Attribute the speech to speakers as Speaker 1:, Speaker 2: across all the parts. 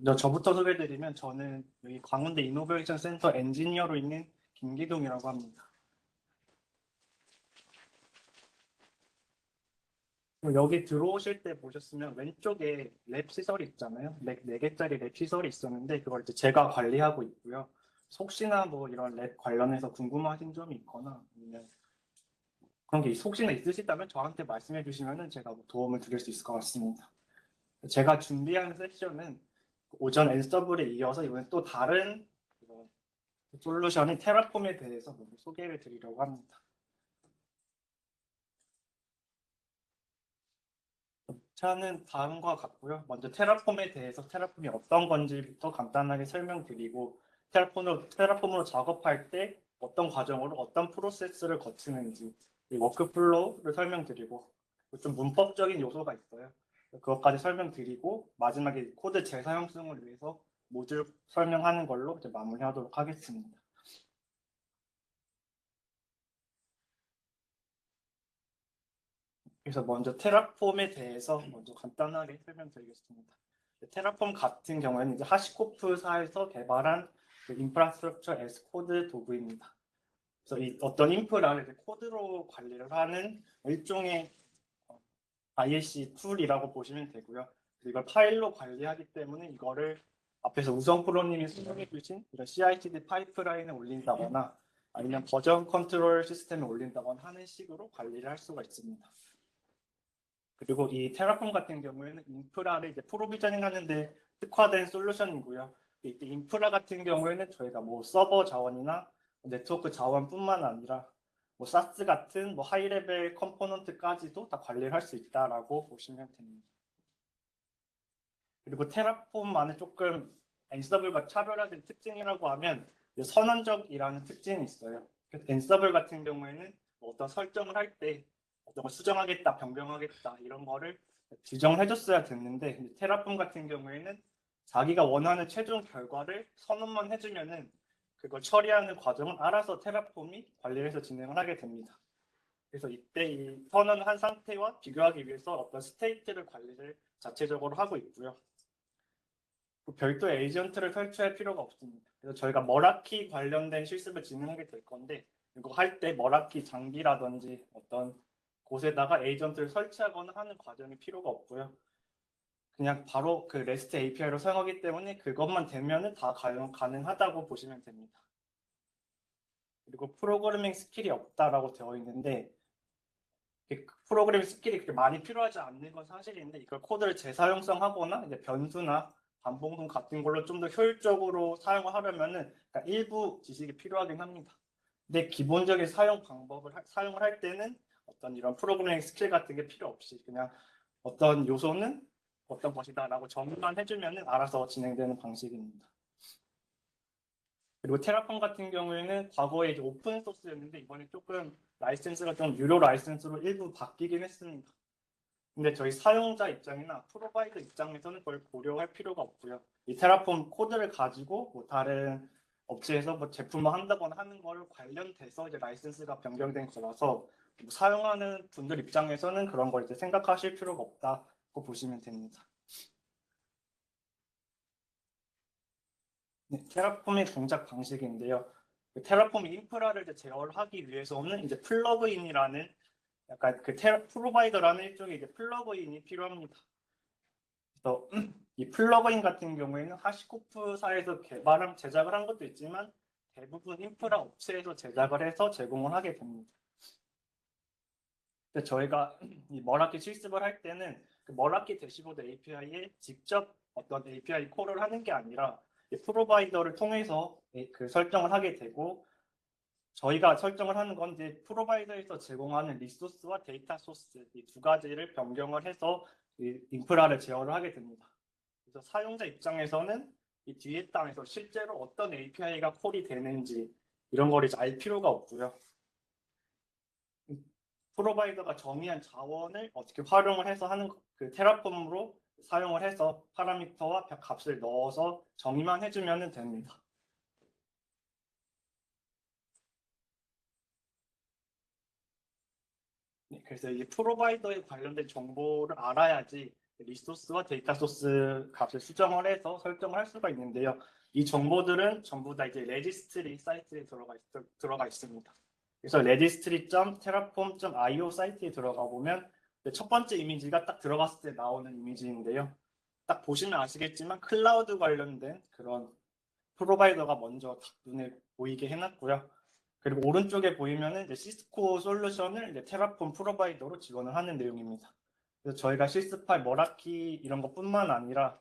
Speaker 1: 먼저 저부터 소개드리면 저는 여기 광운대 이노베이션 센터 엔지니어로 있는 김기동이라고 합니다. 여기 들어오실 때 보셨으면 왼쪽에 랩 시설이 있잖아요. 랩 4개짜리 랩 시설이 있었는데 그걸 이제 제가 관리하고 있고요. 혹시나 뭐 이런 랩 관련해서 궁금하신 점이 있거나 아니면 그런 게 혹시나 있으시다면 저한테 말씀해 주시면 제가 도움을 드릴 수 있을 것 같습니다. 제가 준비한 세션은 오전 엔서블에 이어서 이번에 또 다른 솔루션인 테라폼에 대해서 먼저 소개를 드리려고 합니다. 저는 다음과 같고요. 먼저 테라폼에 대해서 테라폼이 어떤 건지부터 간단하게 설명드리고 테라폼으로 작업할 때 어떤 과정으로 어떤 프로세스를 거치는지 이 워크플로우를 설명드리고 좀 문법적인 요소가 있어요. 그것까지 설명드리고 마지막에 코드 재사용성을 위해서 모듈 설명하는 걸로 이제 마무리하도록 하겠습니다. 그래서 먼저 테라폼에 대해서 먼저 간단하게 설명드리겠습니다. 테라폼 같은 경우에는 이제 하시코프사에서 개발한 그 인프라스트럭처 에스 코드 도구입니다. 그래서 이 어떤 인프라를 이제 코드로 관리를 하는 일종의 IAC 툴이라고 보시면 되고요. 이걸 파일로 관리하기 때문에 이거를 앞에서 우성 프로님이 설명해 주신 이런 CI/CD 파이프라인에 올린다거나 아니면 버전 컨트롤 시스템에 올린다거나 하는 식으로 관리를 할 수가 있습니다. 그리고 이 테라폼 같은 경우에는 인프라를 이제 프로비저닝 하는데 특화된 솔루션이고요. 이 인프라 같은 경우에는 저희가 뭐 서버 자원이나 네트워크 자원뿐만 아니라 뭐 사스 같은 뭐 하이레벨 컴포넌트까지도 다 관리를 할 수 있다라고 보시면 됩니다. 그리고 테라폼만의 조금 엔서블과 차별화된 특징이라고 하면 선언적이라는 특징이 있어요. 엔서블 같은 경우에는 뭐 어떤 설정을 할 때 어떤 걸 수정하겠다, 변경하겠다 이런 거를 지정해줬어야 됐는데 테라폼 같은 경우에는 자기가 원하는 최종 결과를 선언만 해주면은 그걸 처리하는 과정은 알아서 테라폼이 관리해서 진행을 하게 됩니다. 그래서 이때 이 선언을 한 상태와 비교하기 위해서 어떤 스테이트를 관리를 자체적으로 하고 있고요. 별도의 에이전트를 설치할 필요가 없습니다. 그래서 저희가 머라키 관련된 실습을 진행하게 될 건데 이거 할 때 머라키 장비라든지 어떤 곳에다가 에이전트를 설치하거나 하는 과정이 필요가 없고요. 그냥 바로 그 REST API로 사용하기 때문에 그것만 되면은 다 가능하다고 보시면 됩니다. 그리고 프로그래밍 스킬이 없다라고 되어 있는데 프로그래밍 스킬이 그렇게 많이 필요하지 않는 건 사실인데 이걸 코드를 재사용성하거나 이제 변수나 반복문 같은 걸로 좀 더 효율적으로 사용을 하려면은 그러니까 일부 지식이 필요하긴 합니다. 근데 기본적인 사용 방법을 사용을 할 때는 어떤 이런 프로그래밍 스킬 같은 게 필요 없이 그냥 어떤 요소는 어떤 것이다라고 정의만 해주면은 알아서 진행되는 방식입니다. 그리고 테라폼 같은 경우에는 과거에 이제 오픈 소스였는데 이번에 조금 라이센스가 좀 유료 라이센스로 일부 바뀌긴 했습니다. 근데 저희 사용자 입장이나 프로바이더 입장에서는 그걸 고려할 필요가 없고요. 이 테라폼 코드를 가지고 뭐 다른 업체에서 뭐 제품을 한다거나 하는 걸 관련돼서 이제 라이센스가 변경된 거라서 뭐 사용하는 분들 입장에서는 그런 걸 이제 생각하실 필요가 없다고 보시면 됩니다. 네, 테라폼의 동작 방식인데요. 그 테라폼 인프라를 이제 제어를 하기 위해서는 이제 플러그인이라는 약간 그 프로바이더라는 일종의 이제 플러그인이 필요합니다. 그래서 이 플러그인 같은 경우에는 하시코프사에서 제작을 한 것도 있지만 대부분 인프라 업체에서 제작을 해서 제공을 하게 됩니다. 근데 저희가 이 머라키 실습을 할 때는 그 머라키 대시보드 API에 직접 어떤 API 콜을 하는 게 아니라 프로바이더를 통해서 그 설정을 하게 되고 저희가 설정을 하는 건 이제 프로바이더에서 제공하는 리소스와 데이터 소스 이 두 가지를 변경을 해서 이 인프라를 제어를 하게 됩니다. 그래서 사용자 입장에서는 이 뒤에 땅에서 실제로 어떤 API가 콜이 되는지 이런 걸 이제 알 필요가 없고요. 프로바이더가 정의한 자원을 어떻게 활용을 해서 하는 그 테라폼으로 사용을 해서 파라미터와 값을 넣어서 정의만 해주면 됩니다. 네, 그래서 이 프로바이더에 관련된 정보를 알아야지 리소스와 데이터 소스 값을 수정을 해서 설정을 할 수가 있는데요. 이 정보들은 전부 다 이제 레지스트리 사이트에 들어가 있습니다. 그래서 registry.terraform.io 사이트에 들어가 보면 첫 번째 이미지가 딱 들어갔을 때 나오는 이미지인데요. 딱 보시면 아시겠지만 클라우드 관련된 그런 프로바이더가 먼저 딱 눈에 보이게 해놨고요. 그리고 오른쪽에 보이면은 이제 시스코 솔루션을 이제 테라폼 프로바이더로 지원을 하는 내용입니다. 그래서 저희가 시스8 머라키 이런 것뿐만 아니라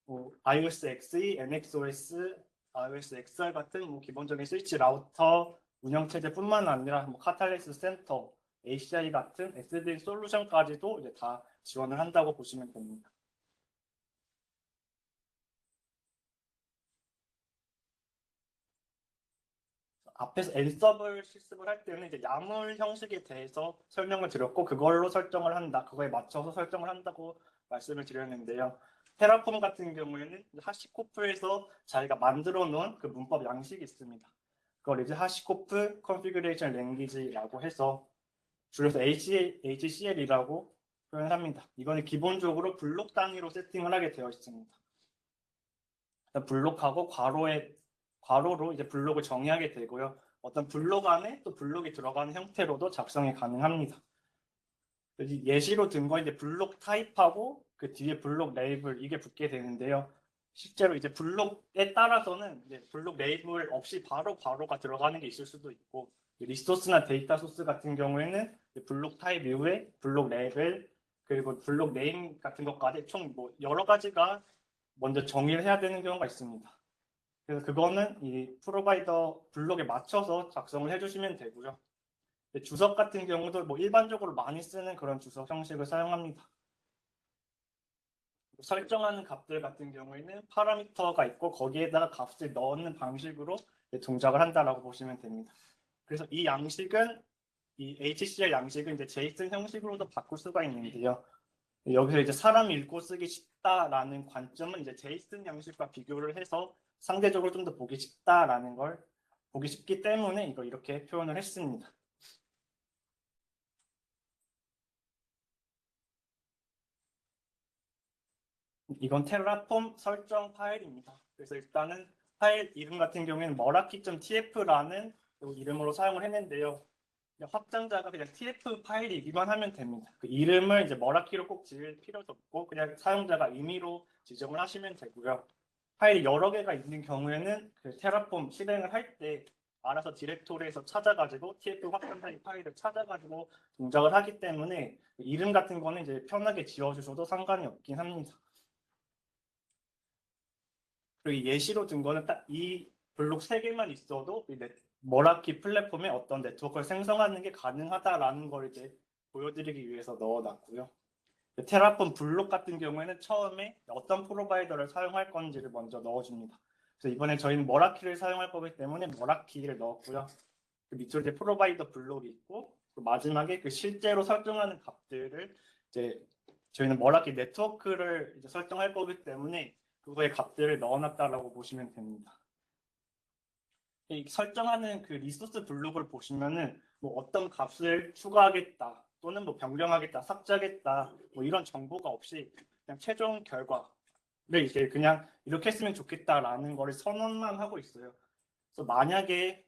Speaker 1: 뭐 iOS XE, NXOS, iOS XR 같은 뭐 기본적인 스위치 라우터 운영체제뿐만 아니라 뭐 카탈리스 센터, ACI 같은 SDN 솔루션까지도 이제 다 지원을 한다고 보시면 됩니다. 앞에서 엔서블 실습을 할 때는 이제 야물 형식에 대해서 설명을 드렸고 그걸로 설정을 한다, 그거에 맞춰서 설정을 한다고 말씀을 드렸는데요. 테라폼 같은 경우에는 하시코프에서 자기가 만들어 놓은 그 문법 양식이 있습니다. 그걸 이제 하시코프 컨피그레이션 랭귀지라고 해서 줄여서 HCL이라고 표현합니다. 이거는 기본적으로 블록 단위로 세팅을 하게 되어 있습니다. 블록하고 괄호로 이제 블록을 정의하게 되고요. 어떤 블록 안에 또 블록이 들어가는 형태로도 작성이 가능합니다. 예시로 든 거 이제 블록 타입하고 그 뒤에 블록 레이블 이게 붙게 되는데요. 실제로 이제 블록에 따라서는 이제 블록 레이블 없이 바로 괄호가 들어가는 게 있을 수도 있고 리소스나 데이터 소스 같은 경우에는 블록 타입 이후에 블록 레이블 그리고 블록 네임 같은 것까지 총 뭐 여러 가지가 먼저 정의를 해야 되는 경우가 있습니다. 그래서 그거는 이 프로바이더 블록에 맞춰서 작성을 해주시면 되고요. 주석 같은 경우도 뭐 일반적으로 많이 쓰는 그런 주석 형식을 사용합니다. 설정하는 값들 같은 경우에는 파라미터가 있고 거기에다가 값을 넣는 방식으로 동작을 한다라고 보시면 됩니다. 그래서 이 양식은 이 HCL 양식은 이제 JSON 형식으로도 바꿀 수가 있는데요. 여기서 이제 사람이 읽고 쓰기 쉽다라는 관점은 이제 JSON 양식과 비교를 해서 상대적으로 좀 더 보기 쉽다라는 걸 보기 쉽기 때문에 이거 이렇게 표현을 했습니다. 이건 테라폼 설정 파일입니다. 그래서 일단은 파일 이름 같은 경우에는 meraki.tf라는 이름으로 사용을 했는데요. 확장자가 그냥 tf 파일이기만 하면 됩니다. 그 이름을 이제 머라키로 꼭 지을 필요도 없고 그냥 사용자가 임의로 지정을 하시면 되고요. 파일이 여러 개가 있는 경우에는 그 테라폼 실행을 할 때 알아서 디렉토리에서 찾아가지고 tf 확장자의 파일을 찾아가지고 동작을 하기 때문에 이름 같은 거는 이제 편하게 지어주셔도 상관이 없긴 합니다. 그리고 예시로 든 거는 딱 이 블록 3개만 있어도 머라키 플랫폼에 어떤 네트워크를 생성하는 게 가능하다라는 걸 이제 보여드리기 위해서 넣어놨고요. 테라폼 블록 같은 경우에는 처음에 어떤 프로바이더를 사용할 건지를 먼저 넣어줍니다. 그래서 이번에 저희는 머라키를 사용할 거기 때문에 머라키를 넣었고요. 그 밑으로 이제 프로바이더 블록이 있고 그 마지막에 그 실제로 설정하는 값들을 이제 저희는 머라키 네트워크를 이제 설정할 거기 때문에 그거의 값들을 넣어놨다라고 보시면 됩니다. 이 설정하는 그 리소스 블록을 보시면은 뭐 어떤 값을 추가하겠다 또는 뭐 변경하겠다, 삭제하겠다 뭐 이런 정보가 없이 그냥 최종 결과를 이제 그냥 이렇게 했으면 좋겠다라는 거를 선언만 하고 있어요. 그래서 만약에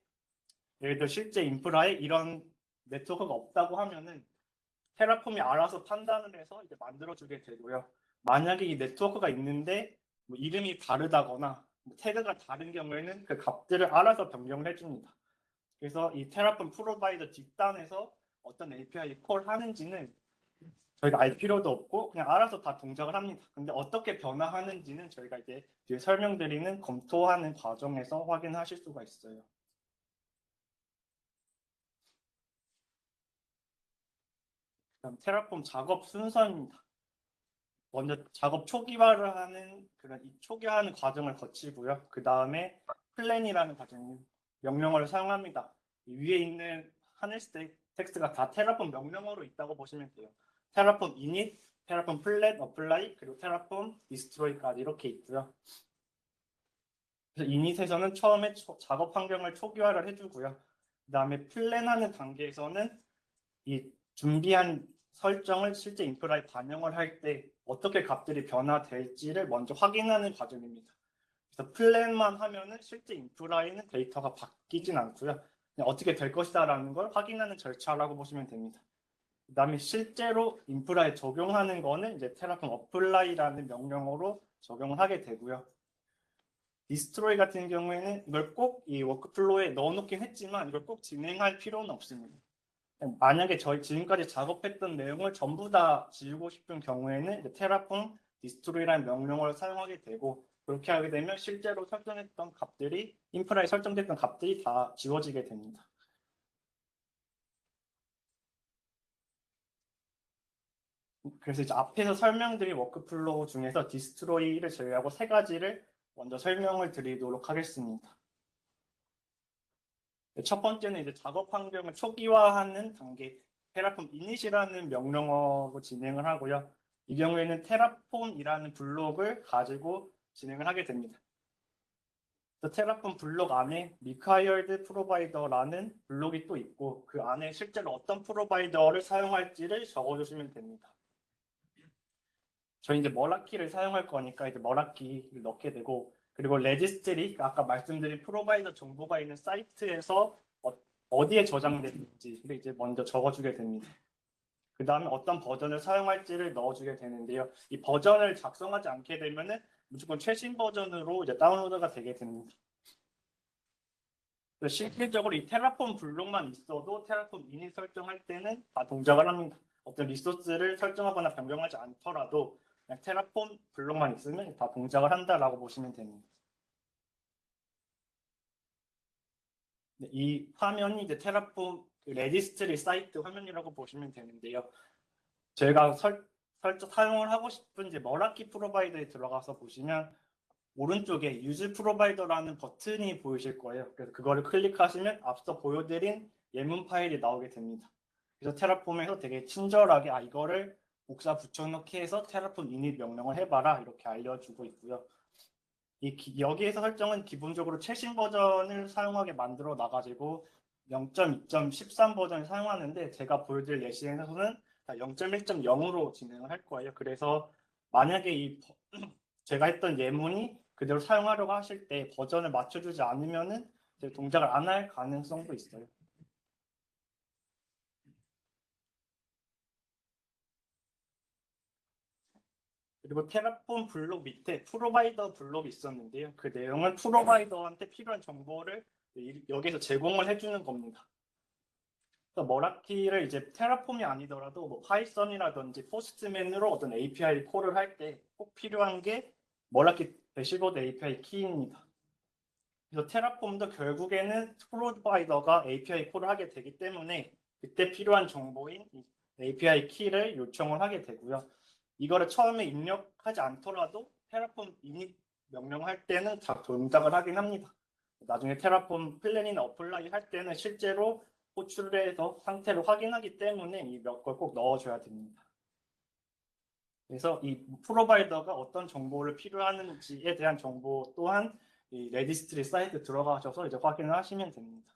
Speaker 1: 예를 들어 실제 인프라에 이런 네트워크가 없다고 하면은 테라폼이 알아서 판단을 해서 이제 만들어주게 되고요. 만약에 이 네트워크가 있는데 뭐 이름이 다르다거나 뭐 태그가 다른 경우에는 그 값들을 알아서 변경을 해줍니다. 그래서 이 테라폼 프로바이더 뒷단에서 어떤 API 콜 하는지는 저희가 알 필요도 없고 그냥 알아서 다 동작을 합니다. 근데 어떻게 변화하는지는 저희가 이제 뒤에 설명드리는 검토하는 과정에서 확인하실 수가 있어요. 그럼 테라폼 작업 순서입니다. 먼저 작업 초기화를 하는 그런 이 초기화하는 과정을 거치고요. 그 다음에 플랜이라는 과정 명령어를 사용합니다. 위에 있는 하늘 스택 텍스트가 다 테라폼 명령어로 있다고 보시면 돼요. 테라폼 init, 테라폼 플랫, apply, 그리고 테라폼 destroy까지 이렇게 있고요. 그래서 init에서는 처음에 작업 환경을 초기화를 해주고요. 그 다음에 플랜하는 단계에서는 이 준비한 설정을 실제 인프라에 반영을 할 때 어떻게 값들이 변화될지를 먼저 확인하는 과정입니다. 그래서 플랜만 하면은 실제 인프라에는 데이터가 바뀌진 않고요. 그냥 어떻게 될 것이다라는 걸 확인하는 절차라고 보시면 됩니다. 그다음에 실제로 인프라에 적용하는 거는 이제 테라폼 어플라이라는 명령어로 적용을 하게 되고요. 디스트로이 같은 경우에는 이걸 꼭 이 워크플로우에 넣어놓긴 했지만 이걸 꼭 진행할 필요는 없습니다. 만약에 저희 지금까지 작업했던 내용을 전부 다 지우고 싶은 경우에는 이제 테라폼 디스트로이라는 명령어를 사용하게 되고, 그렇게 하게 되면 실제로 설정했던 값들이 인프라에 설정됐던 값들이 다 지워지게 됩니다. 그래서 이제 앞에서 설명드린 워크플로우 중에서 디스트로이를 제외하고 세 가지를 먼저 설명을 드리도록 하겠습니다. 첫 번째는 이제 작업 환경을 초기화하는 단계, 테라폼 이닛이라는 명령어로 진행을 하고요. 이 경우에는 테라폼이라는 블록을 가지고 진행을 하게 됩니다. 테라폼 블록 안에 required provider라는 블록이 또 있고, 그 안에 실제로 어떤 프로바이더를 사용할지를 적어주시면 됩니다. 저희 이제 머라키를 사용할 거니까 이제 머라키를 넣게 되고, 그리고 레지스트리, 아까 말씀드린 프로바이더 정보가 있는 사이트에서 어디에 저장됐는지를 이제 먼저 적어주게 됩니다. 그 다음에 어떤 버전을 사용할지를 넣어주게 되는데요. 이 버전을 작성하지 않게 되면은 무조건 최신 버전으로 이제 다운로드가 되게 됩니다. 실질적으로 이 테라폼 블록만 있어도 테라폼 이닛 설정할 때는 다 동작을 합니다. 어떤 리소스를 설정하거나 변경하지 않더라도 그냥 테라폼 블록만 있으면 다 동작을 한다라고 보시면 됩니다. 이 화면이 이제 테라폼 레지스트리 사이트 화면이라고 보시면 되는데요. 제가 사용을 하고 싶은 이제 머라키 프로바이더에 들어가서 보시면 오른쪽에 유즈 프로바이더라는 버튼이 보이실 거예요. 그래서 그거를 클릭하시면 앞서 보여드린 예문 파일이 나오게 됩니다. 그래서 테라폼에서 되게 친절하게 이거를 복사 붙여넣기 해서 테라폼 이닛 명령을 해봐라 이렇게 알려주고 있고요. 여기에서 설정은 기본적으로 최신 버전을 사용하게 만들어 놔가지고 0.2.13 버전을 사용하는데, 제가 보여드릴 예시에서는 0.1.0으로 진행을 할 거예요. 그래서 만약에 제가 했던 예문이 그대로 사용하려고 하실 때 버전을 맞춰주지 않으면은 동작을 안 할 가능성도 있어요. 그리고 테라폼 블록 밑에 프로바이더 블록이 있었는데요. 그 내용은 프로바이더한테 필요한 정보를 여기서 제공을 해주는 겁니다. 그래서 머라키를 이제 테라폼이 아니더라도 뭐 파이썬이라든지 포스트맨으로 어떤 API 콜을 할 때 꼭 필요한 게 머라키 대시보드 API 키입니다. 그래서 테라폼도 결국에는 프로바이더가 API 콜을 하게 되기 때문에 그때 필요한 정보인 API 키를 요청을 하게 되고요. 이거를 처음에 입력하지 않더라도 테라폼 이닛 명령할 때는 다 동작을 하긴 합니다. 나중에 테라폼 플랜이나 어플라이 할 때는 실제로 호출을 해서 상태를 확인하기 때문에 이 몇 걸 꼭 넣어줘야 됩니다. 그래서 이 프로바이더가 어떤 정보를 필요하는지에 대한 정보 또한 이 레지스트리 사이트 들어가셔서 이제 확인을 하시면 됩니다.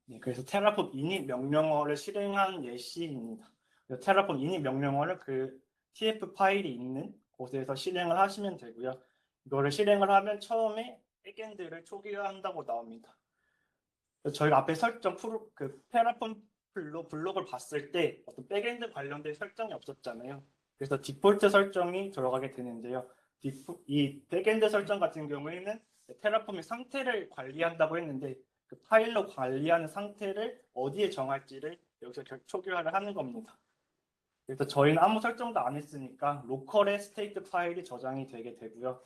Speaker 1: 네, 그래서 테라폼 init 명령어를 실행한 예시입니다. 테라폼 init 명령어를 그 tf 파일이 있는 곳에서 실행을 하시면 되고요. 이거를 실행을 하면 처음에 백엔드를 초기화한다고 나옵니다. 저희가 앞에 설정 테라폼 블록을 봤을 때 어떤 백엔드 관련된 설정이 없었잖아요. 그래서 디폴트 설정이 들어가게 되는데요. 이 백엔드 설정 같은 경우에는 테라폼의 상태를 관리한다고 했는데 그 파일로 관리하는 상태를 어디에 정할지를 여기서 초기화를 하는 겁니다. 그래서 저희는 아무 설정도 안 했으니까 로컬에 스테이트 파일이 저장이 되게 되고요.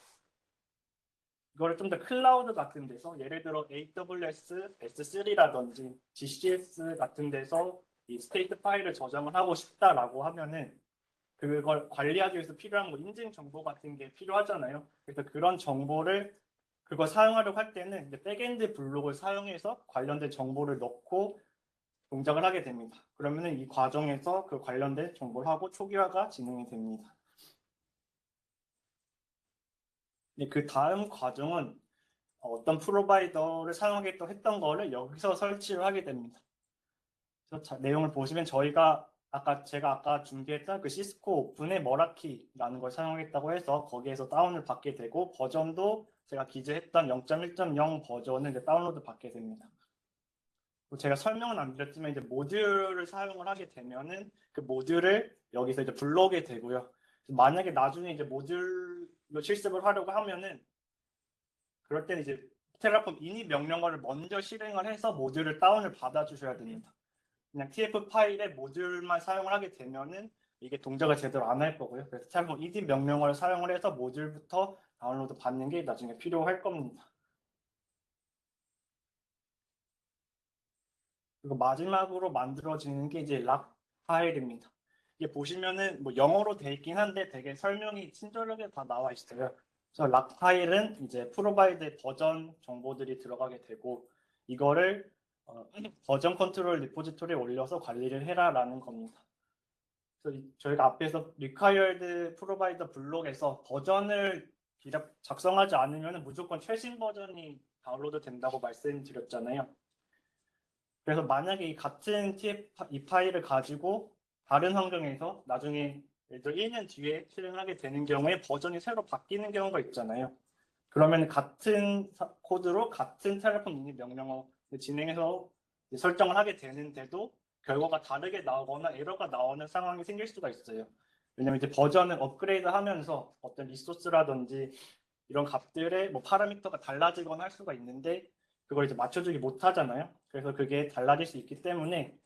Speaker 1: 이거를 좀 더 클라우드 같은 데서 예를 들어 AWS S3라든지 GCS 같은 데서 이 스테이트 파일을 저장을 하고 싶다라고 하면은 그걸 관리하기 위해서 필요한 뭐 인증 정보 같은 게 필요하잖아요. 그래서 그런 정보를 그걸 사용하려고 할 때는 이제 백엔드 블록을 사용해서 관련된 정보를 넣고 동작을 하게 됩니다. 그러면은 이 과정에서 그 관련된 정보를 하고 초기화가 진행이 됩니다. 네, 그 다음 과정은 어떤 프로바이더를 사용하겠다고 했던 거를 여기서 설치를 하게 됩니다. 그래서 내용을 보시면 제가 아까 준비했던 그 시스코 오픈의 머라키라는 걸 사용하겠다고 해서 거기에서 다운을 받게 되고 버전도 제가 기재했던 0.1.0 버전을 이제 다운로드 받게 됩니다. 제가 설명은 안 드렸지만 이제 모듈을 사용을 하게 되면은 그 모듈을 여기서 이제 불러오게 되고요. 만약에 나중에 이제 모듈로 실습을 하려고 하면은 그럴 때는 이제 테라폼 init 명령어를 먼저 실행을 해서 모듈을 다운을 받아주셔야 됩니다. 그냥 TF 파일에 모듈만 사용을 하게 되면은 이게 동작을 제대로 안 할 거고요. 그래서 테라폼 init 명령어를 사용을 해서 모듈부터 다운로드 받는 게 나중에 필요할 겁니다. 그리고 마지막으로 만들어지는 게 이제 락 파일입니다. 이게 보시면은 뭐 영어로 돼 있긴 한데 되게 설명이 친절하게 다 나와 있어요. 그래서 락 파일은 이제 프로바이드의 버전 정보들이 들어가게 되고 이거를 버전 컨트롤 리포지토리에 올려서 관리를 해라라는 겁니다. 그래서 저희가 앞에서 required provider 블록에서 버전을 작성하지 않으면 무조건 최신 버전이 다운로드 된다고 말씀드렸잖아요. 그래서 만약에 이 같은 이 파일을 가지고 다른 환경에서 나중에 예를 들어 1년 뒤에 실행을 하게 되는 경우에 버전이 새로 바뀌는 경우가 있잖아요. 그러면 같은 코드로 같은 테라폼 init 명령어 진행해서 설정을 하게 되는데도 결과가 다르게 나오거나 에러가 나오는 상황이 생길 수가 있어요. 왜냐면 이제 버전을 업그레이드 하면서 어떤 리소스라든지 이런 값들의 뭐 파라미터가 달라지거나 할 수가 있는데 그걸 이제 맞춰주기 못하잖아요. 그래서 그게 달라질 수 있기 때문에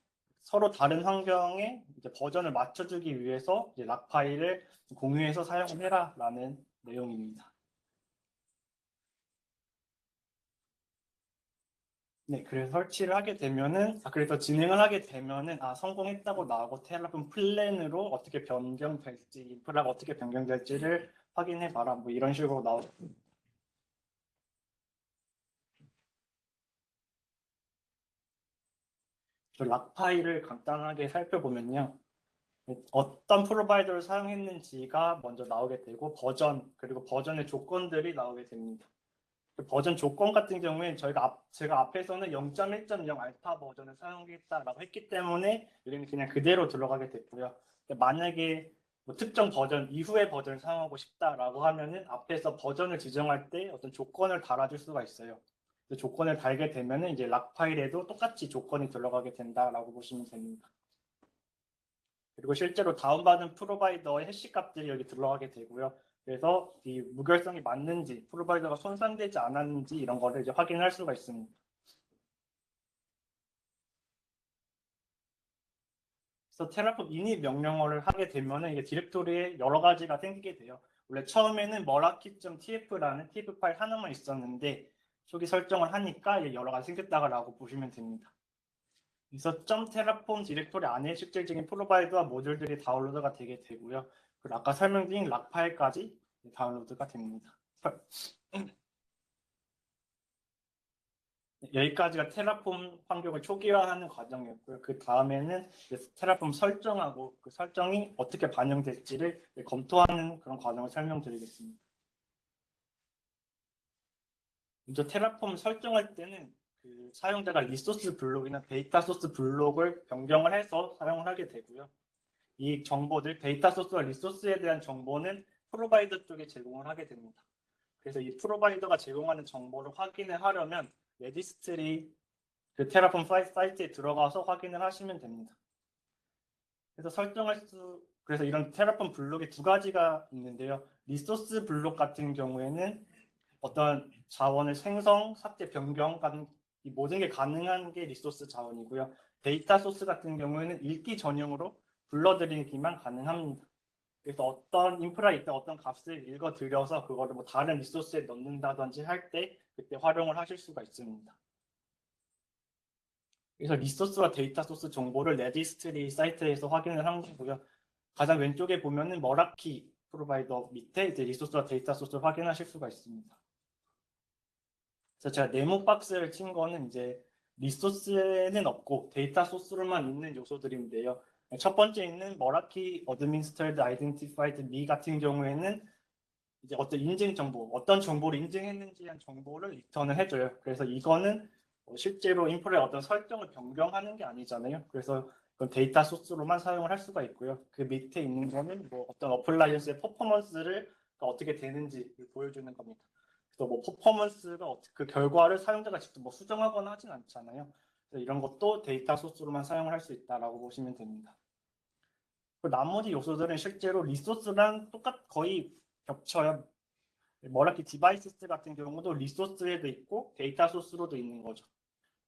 Speaker 1: 서로 다른 환경에 이제 버전을 맞춰주기 위해서 이제 락 파일을 공유해서 사용해라라는 내용입니다. 네, 그래서 설치를 하게 되면은, 그래서 진행을 하게 되면은, 성공했다고 나오고 테라폼 플랜으로 어떻게 변경될지, 인프라가 어떻게 변경될지를 확인해 봐라. 뭐 이런 식으로 나오고. 락 파일을 간단하게 살펴보면요. 어떤 프로바이더를 사용했는지가 먼저 나오게 되고, 그리고 버전의 조건들이 나오게 됩니다. 버전 조건 같은 경우에 제가 앞에서는 0.1.0 알파 버전을 사용했다라고 했기 때문에 여기는 그냥 그대로 들어가게 됐고요. 만약에 뭐 특정 버전 이후의 버전을 사용하고 싶다라고 하면은 앞에서 버전을 지정할 때 어떤 조건을 달아줄 수가 있어요. 그 조건을 달게 되면은 이제 락 파일에도 똑같이 조건이 들어가게 된다라고 보시면 됩니다. 그리고 실제로 다운받은 프로바이더의 해시 값들이 여기 들어가게 되고요. 그래서 이 무결성이 맞는지, 프로바이더가 손상되지 않았는지 이런 거를 이제 확인할 수가 있습니다. 그래서 테라폼 init 명령어를 하게 되면은 이게 디렉토리에 여러 가지가 생기게 돼요. 원래 처음에는 meraki.tf라는 tf 파일 하나만 있었는데 초기 설정을 하니까 여러 가지 생겼다라고 보시면 됩니다. 그래서 .terraform 디렉토리 안에 실질적인 프로바이더와 모듈들이 다운로드가 되게 되고요. 그리고 아까 설명드린 락 파일까지 다운로드가 됩니다. 여기까지가 테라폼 환경을 초기화하는 과정이었고요. 그 다음에는 테라폼 설정하고 그 설정이 어떻게 반영될지를 검토하는 그런 과정을 설명드리겠습니다. 먼저 테라폼 설정할 때는 그 사용자가 리소스 블록이나 데이터 소스 블록을 변경을 해서 사용을 하게 되고요. 이 정보들, 데이터 소스와 리소스에 대한 정보는 프로바이더 쪽에 제공을 하게 됩니다. 그래서 이 프로바이더가 제공하는 정보를 확인을 하려면 레지스트리 그 테라폼 사이트에 들어가서 확인을 하시면 됩니다. 그래서 이런 테라폼 블록이 두 가지가 있는데요. 리소스 블록 같은 경우에는 어떤 자원을 생성, 삭제, 변경 같은 이 모든 게 가능한 게 리소스 자원이고요. 데이터 소스 같은 경우에는 읽기 전용으로 불러들이기만 가능합니다. 그래서 어떤 인프라에 있다 어떤 값을 읽어들여서 그거를 뭐 다른 리소스에 넣는다든지 할 때 그때 활용을 하실 수가 있습니다. 그래서 리소스와 데이터 소스 정보를 레지스트리 사이트에서 확인을 한 거고요. 가장 왼쪽에 보면은 머라키 프로바이더 밑에 이제 리소스와 데이터 소스를 확인하실 수가 있습니다. 그래서 제가 네모 박스를 친 거는 이제 리소스에는 없고 데이터 소스로만 있는 요소들인데요. 첫 번째 있는 머라키 어드민스터드 아이덴티파이드 미 같은 경우에는 이제 어떤 인증 정보, 어떤 정보를 인증했는지 한 정보를 리턴을 해줘요. 그래서 이거는 실제로 인프라의 어떤 설정을 변경하는 게 아니잖아요. 그래서 그건 데이터 소스로만 사용을 할 수가 있고요. 그 밑에 있는 거는 뭐 어떤 어플라이언스의 퍼포먼스를 어떻게 되는지 보여주는 겁니다. 그래서 뭐 퍼포먼스가 그 결과를 사용자가 직접 뭐 수정하거나 하진 않잖아요. 그래서 이런 것도 데이터 소스로만 사용을 할 수 있다라고 보시면 됩니다. 나머지 요소들은 실제로 리소스랑 거의 겹쳐요. 머라키 디바이스 같은 경우도 리소스에도 있고 데이터 소스로도 있는 거죠.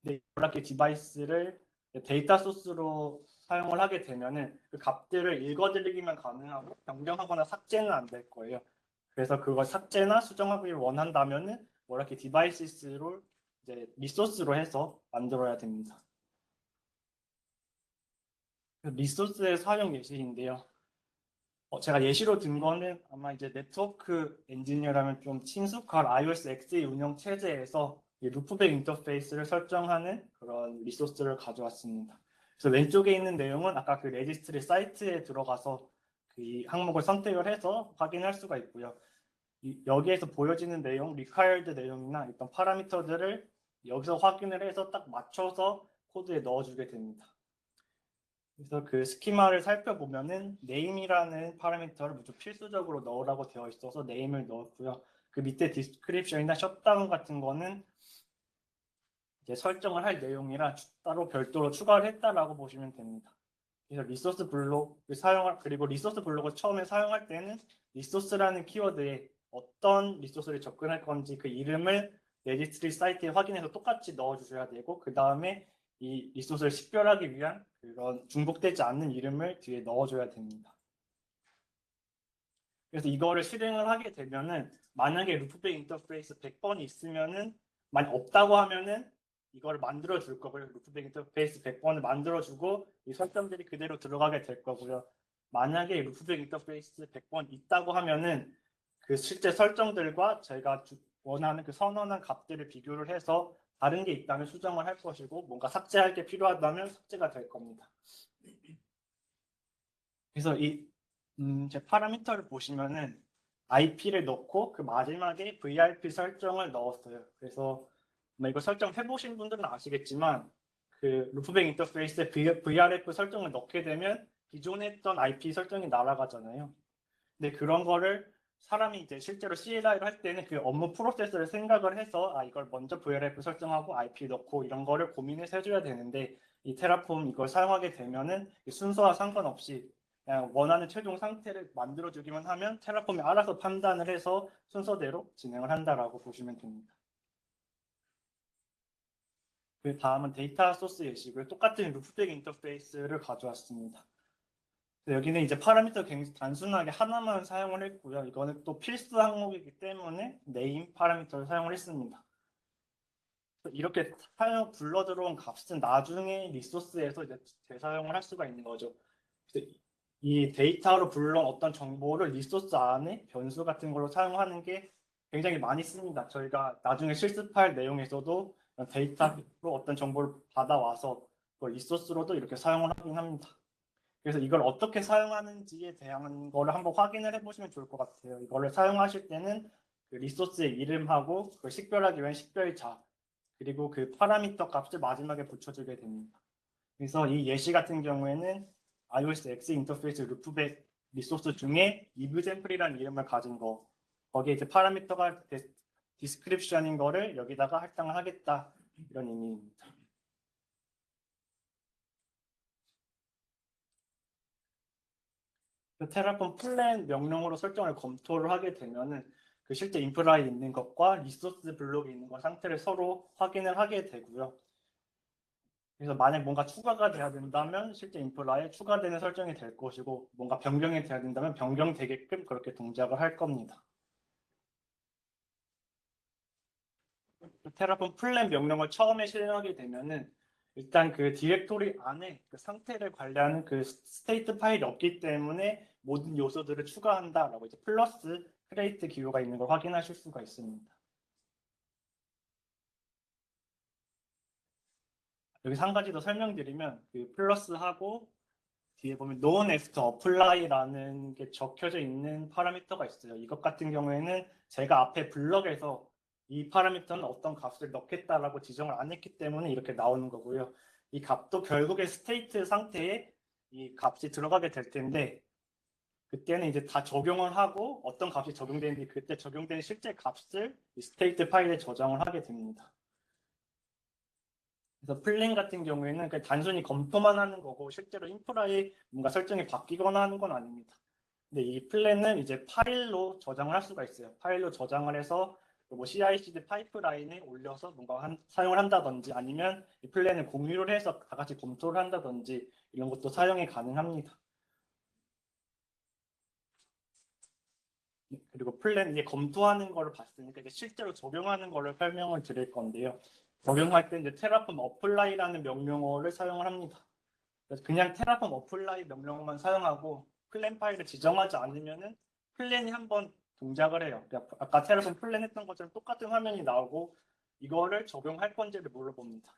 Speaker 1: 근데 머라키 디바이스를 데이터 소스로 사용을 하게 되면은 그 값들을 읽어드리기만 가능하고 변경하거나 삭제는 안 될 거예요. 그래서 그걸 삭제나 수정하기를 원한다면은 머라키 디바이스로 이제 리소스로 해서 만들어야 됩니다. 리소스의 사용 예시인데요. 제가 예시로 든 거는 아마 이제 네트워크 엔지니어라면 좀 친숙한 iOS X의 운영 체제에서 루프백 인터페이스를 설정하는 그런 리소스를 가져왔습니다. 그래서 왼쪽에 있는 내용은 아까 그 레지스트리 사이트에 들어가서 그 항목을 선택을 해서 확인할 수가 있고요. 여기에서 보여지는 내용, required 내용이나 어떤 파라미터들을 여기서 확인을 해서 딱 맞춰서 코드에 넣어주게 됩니다. 그래서 그 스키마를 살펴보면은 name이라는 파라미터를 무조건 필수적으로 넣으라고 되어 있어서 name을 넣었고요. 그 밑에 description이나 shutdown 같은 거는 이제 설정을 할 내용이라 따로 별도로 추가를 했다라고 보시면 됩니다. 그래서 리소스 블록을 그리고 리소스 블록을 처음에 사용할 때는 리소스라는 키워드에 어떤 리소스를 접근할 건지 그 이름을 레지스트리 사이트에 확인해서 똑같이 넣어주셔야 되고 그 다음에 이 리소스를 식별하기 위한 그런 중복되지 않는 이름을 뒤에 넣어줘야 됩니다. 그래서 이거를 실행을 하게 되면은 만약에 루프백 인터페이스 100번이 있으면은 만약 없다고 하면은 이거를 만들어 줄 거고요. 루프백 인터페이스 100번을 만들어 주고 이 설정들이 그대로 들어가게 될 거고요. 만약에 루프백 인터페이스 100번 있다고 하면은 그 실제 설정들과 저희가 원하는 그 선언한 값들을 비교를 해서 다른 게 있다면 수정을 할 것이고 뭔가 삭제할 게 필요하다면 삭제가 될 겁니다. 그래서 제 파라미터를 보시면은 IP를 넣고 그 마지막에 VRP 설정을 넣었어요. 그래서 이거 설정 해보신 분들은 아시겠지만 그 루프백 인터페이스에 VRF 설정을 넣게 되면 기존에 했던 IP 설정이 날아가잖아요. 근데 그런 거를 사람이 이제 실제로 CLI를 할 때는 그 업무 프로세스를 생각을 해서 이걸 먼저 VRF 설정하고 IP 넣고 이런 거를 고민해서 해줘야 되는데 이 테라폼 이걸 사용하게 되면은 순서와 상관없이 그냥 원하는 최종 상태를 만들어주기만 하면 테라폼이 알아서 판단을 해서 순서대로 진행을 한다라고 보시면 됩니다. 그 다음은 데이터 소스 예시고요. 똑같은 루프백 인터페이스를 가져왔습니다. 여기는 이제 파라미터 굉장히 단순하게 하나만 사용을 했고요. 이거는 또 필수 항목이기 때문에 네임 파라미터를 사용을 했습니다. 이렇게 불러 들어온 값은 나중에 리소스에서 이제 재사용을 할 수가 있는 거죠. 이 데이터로 불러온 어떤 정보를 리소스 안에 변수 같은 걸로 사용하는 게 굉장히 많이 씁니다. 저희가 나중에 실습할 내용에서도 데이터로 어떤 정보를 받아와서 그걸 리소스로도 이렇게 사용을 하긴 합니다. 그래서 이걸 어떻게 사용하는지에 대한 거를 한번 확인을 해보시면 좋을 것 같아요. 이거를 사용하실 때는 그 리소스의 이름하고 그걸 식별하기 위한 식별자 그리고 그 파라미터 값을 마지막에 붙여주게 됩니다. 그래서 이 예시 같은 경우에는 iOS X 인터페이스 루프백 리소스 중에 이브샘플이라는 이름을 가진 거 거기에 이제 파라미터가 디스크립션인 거를 여기다가 할당을 하겠다 이런 의미입니다. 그 테라폼 플랜 명령어로 설정을 검토를 하게 되면은 그 실제 인프라에 있는 것과 리소스 블록에 있는 것 상태를 서로 확인을 하게 되고요. 그래서 만약 뭔가 추가가 돼야 된다면 실제 인프라에 추가되는 설정이 될 것이고 뭔가 변경이 돼야 된다면 변경되게끔 그렇게 동작을 할 겁니다. 테라폼 플랜 명령을 처음에 실행하게 되면은 일단 그 디렉토리 안에 그 상태를 관리하는 그 스테이트 파일이 없기 때문에 모든 요소들을 추가한다라고 이제 플러스 크레이트 기호가 있는 걸 확인하실 수가 있습니다. 여기서 한 가지 더 설명드리면 그 플러스하고 뒤에 보면 known as to apply라는 게 적혀져 있는 파라미터가 있어요. 이것 같은 경우에는 제가 앞에 블럭에서 이 파라미터는 어떤 값을 넣겠다라고 지정을 안 했기 때문에 이렇게 나오는 거고요. 이 값도 결국에 스테이트 상태에 이 값이 들어가게 될 텐데 그때는 이제 다 적용을 하고 어떤 값이 적용되는지 그때 적용된 실제 값을 이 스테이트 파일에 저장을 하게 됩니다. 그래서 플랜 같은 경우에는 그냥 단순히 검토만 하는 거고 실제로 인프라에 뭔가 설정이 바뀌거나 하는 건 아닙니다. 근데 이 플랜은 이제 파일로 저장을 할 수가 있어요. 파일로 저장을 해서 뭐 CI/CD 파이프라인에 올려서 뭔가 사용을 한다든지 아니면 이 플랜을 공유를 해서 다 같이 검토를 한다든지 이런 것도 사용이 가능합니다. 그리고 플랜 이제 검토하는 거를 봤으니까 이제 실제로 적용하는 거를 설명을 드릴 건데요. 적용할 때 이제 테라폼 어플라이라는 명령어를 사용을 합니다. 그래서 그냥 테라폼 어플라이 명령어만 사용하고 플랜 파일을 지정하지 않으면은 플랜이 한번 동작을 해요. 그러니까 아까 테라폼 플랜 했던 것처럼 똑같은 화면이 나오고 이거를 적용할 건지를 물어봅니다.